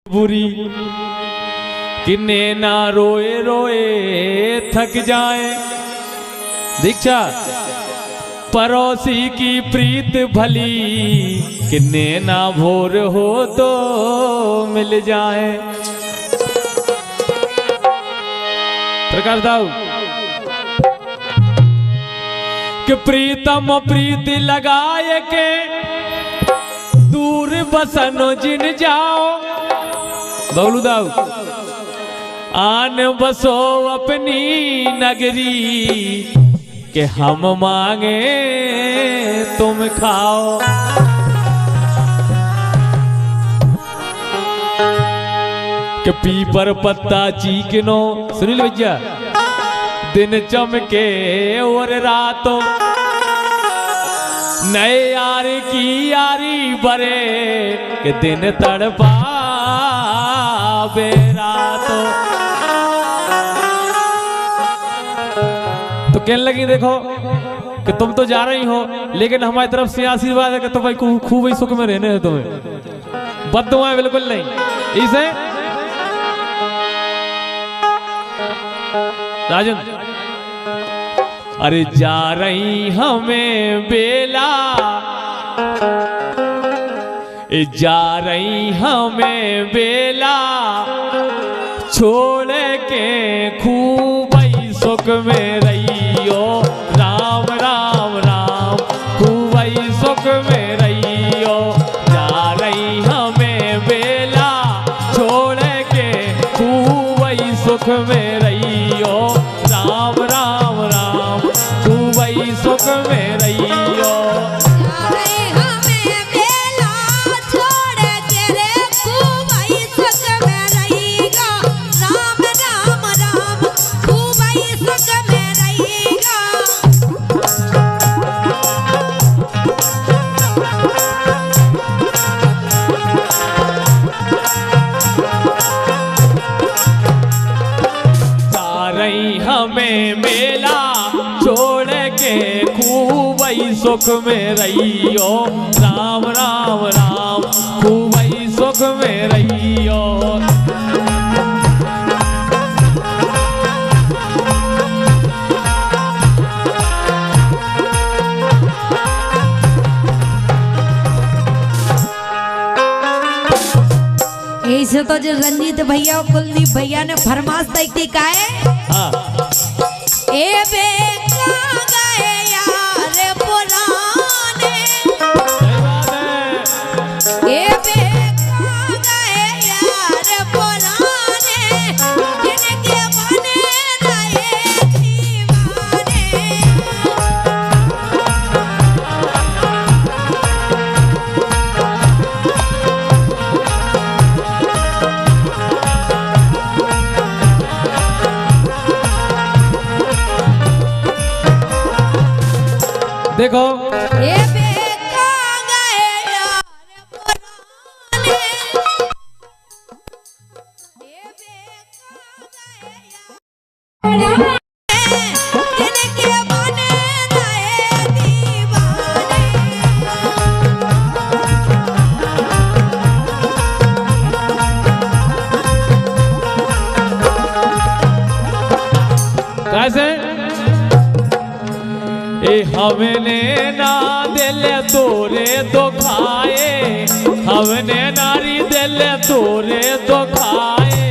बुरी किन्ने ना रोए रोए थक जाए। दीक्षा पड़ोसी की प्रीत भली किन्ने ना भोर हो तो मिल जाए। प्रकाश दाऊ कि प्रीतम प्रीति लगाए के दूर बसनो जिन जाओ। बबलू दाऊ आन बसो अपनी नगरी के हम मांगे तुम खाओ। कि पीपर पत्ता चीकनो सुनील भैया दिन चमके और रातों नए यार की यारी बरे के दिन तड़पा बेरातो। तो कहने लगी देखो कि तुम तो जा रही हो लेकिन हमारी तरफ से आशीर्वाद है कि तुम भाई खूब ही सुख में रहने हैं। तुम्हें बद्दुआएं बिल्कुल नहीं। इसे राजन अरे जा रही हमें बेला जा रही हमें बेला छोड़ के खूब ही सुख में रहियो। राम राम राम खूब ही सुख में रहियो। जा रही हमें बेला छोड़ के खूब ही सुख में रहियो। राम राम राम खूब ही सुख में रहियो। हमें मेला छोड़ के खूब ही सुख में रहियो। राम राम राम खूब ही सुख में रहियो। ऐसे तो जो रंजीत भैया और कुलदीप भैया ने फरमाश तय का है। ए बेका गए यार पुराने ए बेका गए यार पुराने जिनके बने रहे दीवाने। देखो ये बेका गए यार पुराने ये बेका गए यार जिनके बने रहे दीवाने। कैसे हमने ना दिल तोरे दुखाए हमने नारी दिल तोरे दुखाए।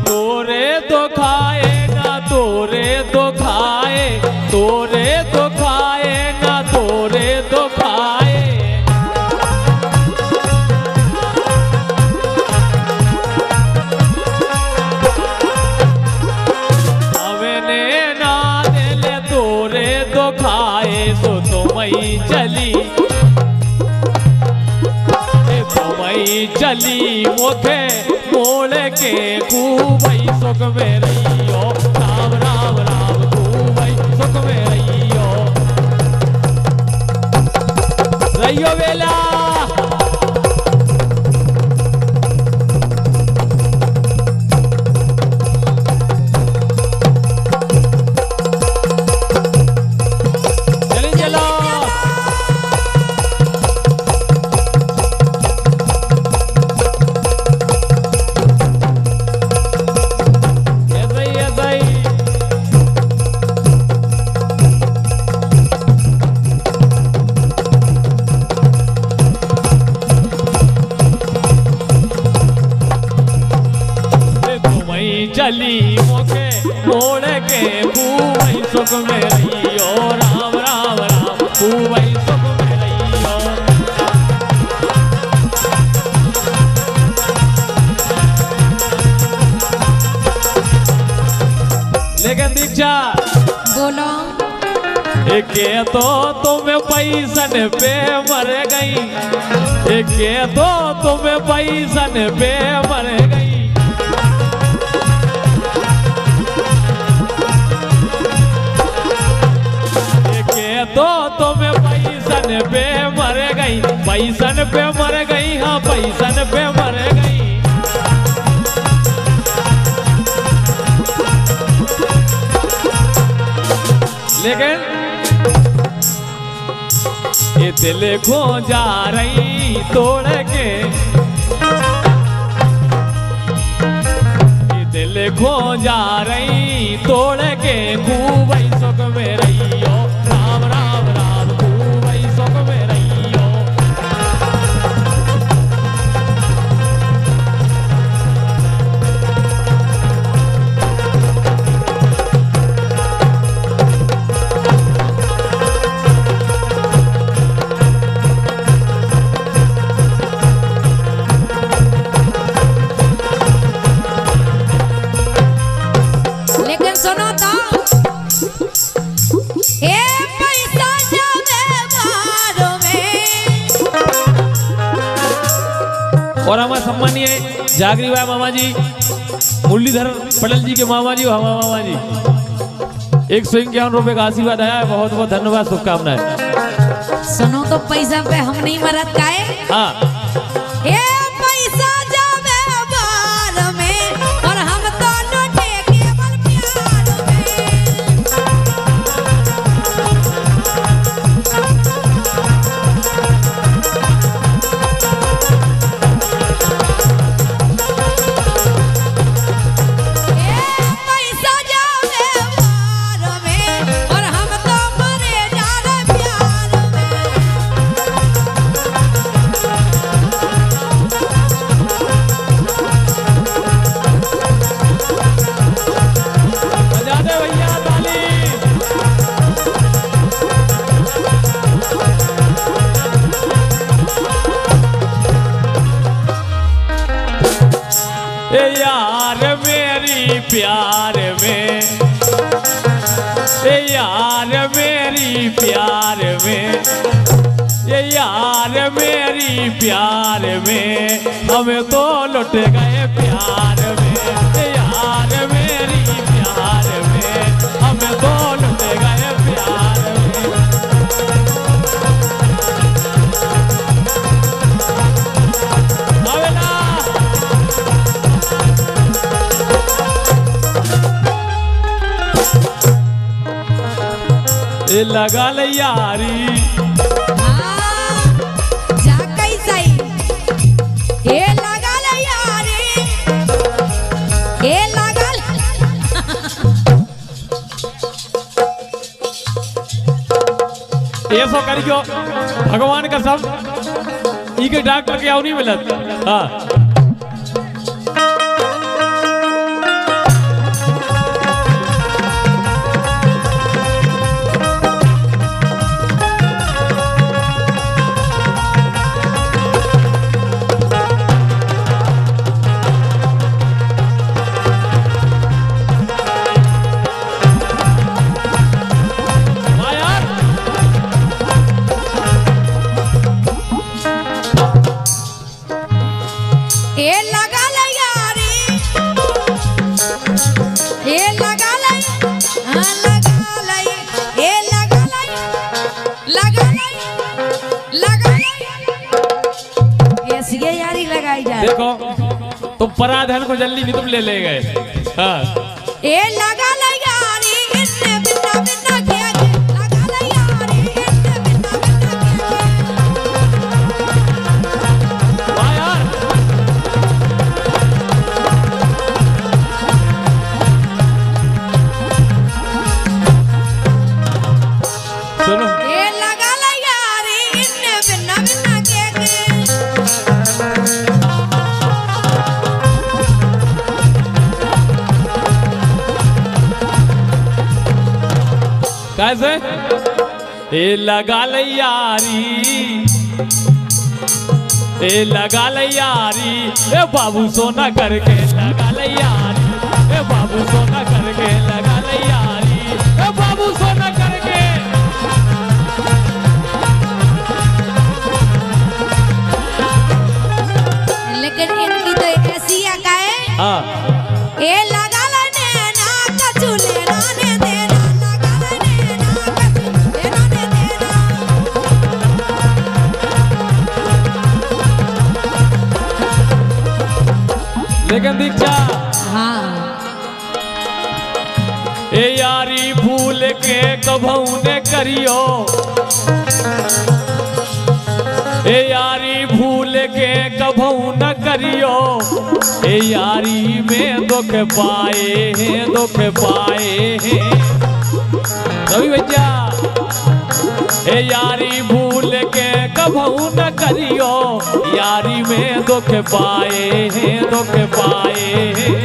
तोरे दुखाए ना तोरे दुखाए तोरे दुखाए ना तोरे दुखाए। चली मुखे मोड़ के खूब ही सुख में रहियो। राम राम राम खूब ही सुख में रहियो। रहियो बेला गली मोके मोड़ के खूब सुख में रहियो राम राम राम खूब सुख में रहियो। लेकिन दीक्षा बोलो एके तो तुम्हें पैसन पे मर गई, एके तो तुम्हें पैसन पे मर गई। एके तो तुम्हें पैसन पे मर गई, पैसन पे मर गई, हाँ पैसन पे मर गई। लेकिन ये दिल खो जा रही तोड़ के, ये दिल खो जा रही तोड़ के खूब सुख में रहियो राम राम राम खूब सुख में रहियो। सुनो तो ए पैसा जावे मारो में। और हमारे सम्मानीय जागरी भाई मामा जी मुरलीधर पटेल जी के मामा जी, हमारे मामा जी 151 रुपए का आशीर्वाद आया है, बहुत बहुत धन्यवाद शुभकामनाएं। सुनो तो पैसा पे हम नहीं मरत का है। हाँ ए पैसा जावे मारो में और हम तो लौटे केवल प्यार में। यार मेरी प्यार में, यार मेरी प्यार में, यार मेरी प्यार में हम तो लुट गए प्यार में। यार मेरी प्यार में हम तो लुट गए प्यार में। लगा ले यारी जा कैसा ये लगा ले यारी, ये लगा ये सो करी क्यों भगवान का सब ई के डॉक्टर के आओ नहीं मिलत। हाँ ये लगा ले यारी, ये लगा ले, हाँ लगा ले, ये लगा ले, लगा ले, लगा ले। ऐसी यारी लगाई जाए। देखो तुम पराधन को जल्दी नहीं तुम ले गए। हाँ ये लगा ले यारी, इतने बिना बिना किया के लगा ले यारी, इतने बिना बिना किया के। सुनो ये लगा ले यारी, इतने बिना बिना किया के। कैसे? ए लगा ले यारी, ए लगा ले यारी, ए बाबू सोना करके लगा ले यारी, ए बाबू सोना करके लगा ले यारी, ए बाबू सोना करके। लेकिन इनकी तो ऐसी का है, हाँ ए लगा लेने ना कछु लेना ने देना, लगा लेने ना कछु लेना ने देना। लेकिन दीक्षा हाँ ए यारी भूल के कभू ने करियो, ए यारी भूल के कभू न करियो, ए यारी में दुख पाए हैं, दुख पाए हैं रवि भैया। ए यारी भूल के कभू न करियो, यारी में दुख पाए हैं, दुख पाए हैं।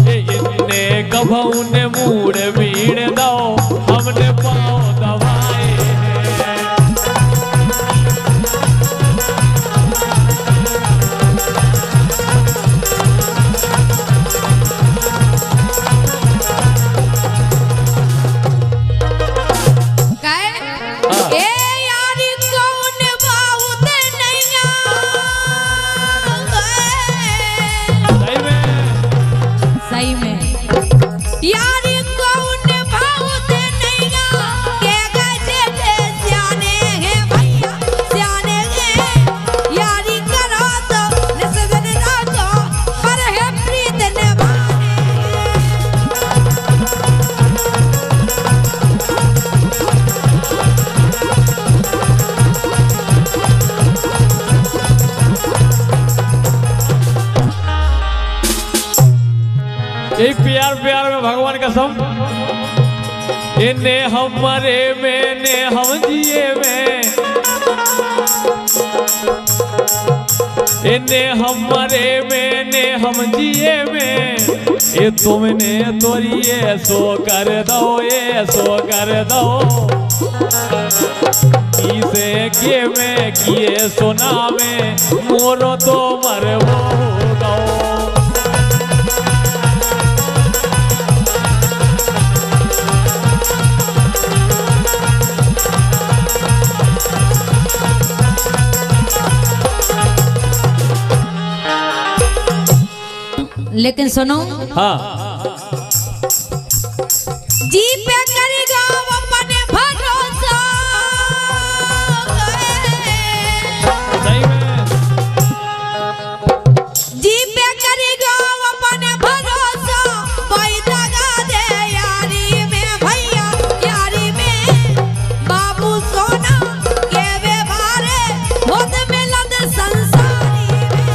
ए इतने कभू ने मूड बीड़ दो, हमने पाँव दबाए हैं। एक प्यार प्यार में भगवान कसम, इन्हें हम मरे में ने हम जिए में, इन्हें हम मरे में ने हम जिए में, ये तुमने तोरी ये सो कर दो, ये सो कर दो। किसे के में किए सुना में मोरो तो मरबो गो। लेकिन सुनो, हाँ जी पे करेगा अपने भरोसा, सही में जी पे करेगा अपने भरोसा, कोई दगा दे यारी में भैया, यारी में बाबू सोना के व्यवहारे खुद मिलद संसारी में।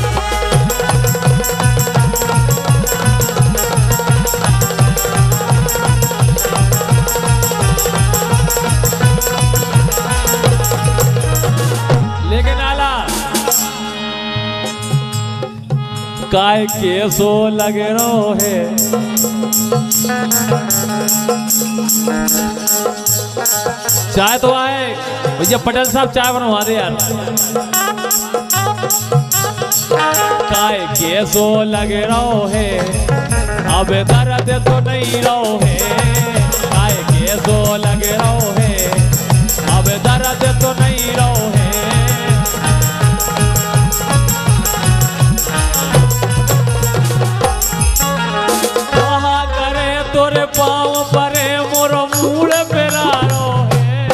लेकिन आला काय के सो लगे रो है, चाय तो आए भैया पटेल साहब, चाय बनवा दे यार। काय के सो लगे रो है, अब दर्द तो नहीं रो है, काय के सो लगे रो है, अब दर्द तो नहीं रो है। कहा करे तोरे पाँव परे मोरो मूड़ पेरारो है,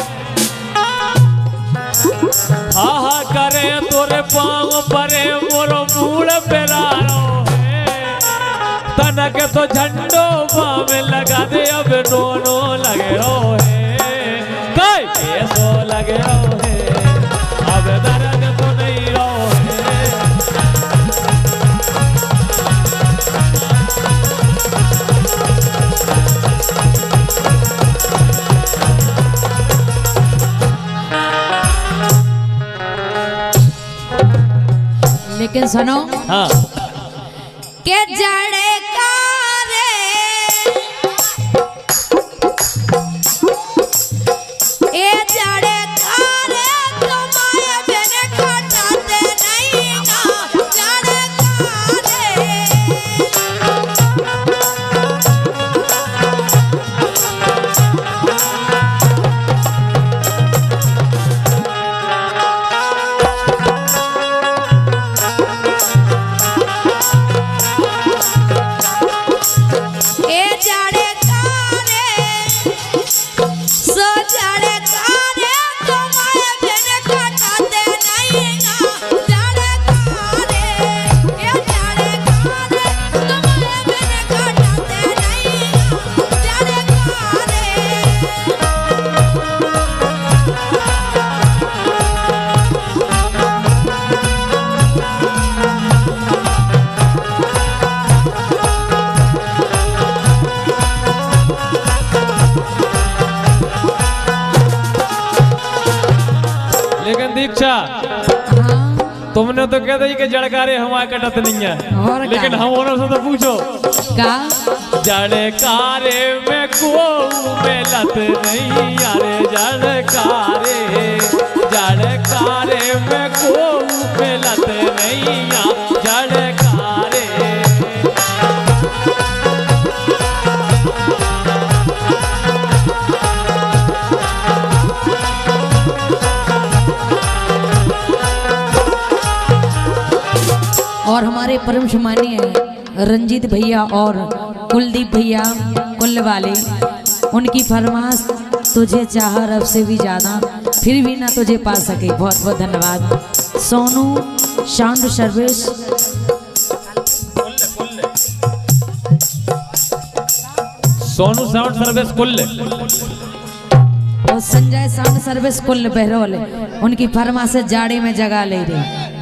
कहा करे तोरे पाँव परे मोरो मूड़ पेरारो है। तनक तो झंडो बाम लगा दे, अब दोनों लगे रो है, काय कैसो लगे रो है, अब दर्द तो नहीं रो है। लेकिन सुनो, हाँ के जड़े का रे दीक्षा हाँ तुमने तो कह दी कि जड़कारे हमारे कटत नहीं है और लेकिन का? हम औरों से तो पूछो का जड़कारे में को मिलत नहीं यारे जड़कारे में को मिलत नहीं या जड़कारे और हमारे परम सम्मानीय रंजीत भैया और कुलदीप भैया कुल्ल वाले, उनकी फरमाइश तुझे चाह रब से भी ज्यादा फिर भी ना तुझे पा सके। बहुत बहुत धन्यवाद। Sonu sound service, Sonu sound service कुल्ल और संजय साउंड सर्विस कुल्ल बहरोल, उनकी फरमाइश जाड़े में जगह ले रही।